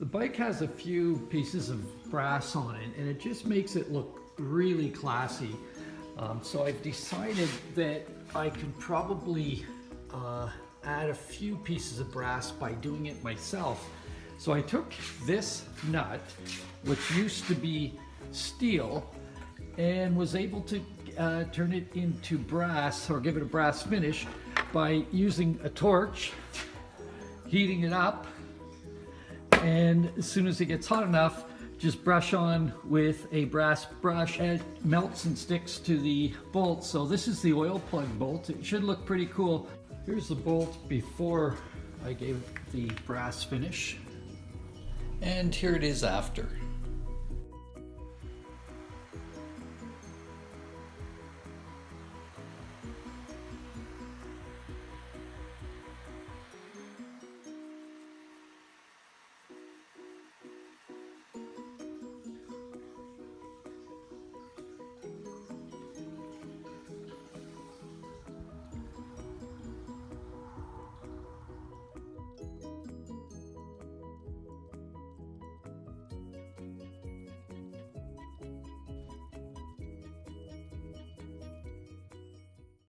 The bike has a few pieces of brass on it, and it just makes it look really classy. So I've decided that I can probably add a few pieces of brass by doing it myself. So I took this nut, which used to be steel, and was able to turn it into brass, or give it a brass finish, by using a torch, heating it up, and as soon as it gets hot enough, just brush on with a brass brush, and it melts and sticks to the bolt. So this is the oil plug bolt. It should look pretty cool. Here's the bolt before I gave the brass finish, and here it is after.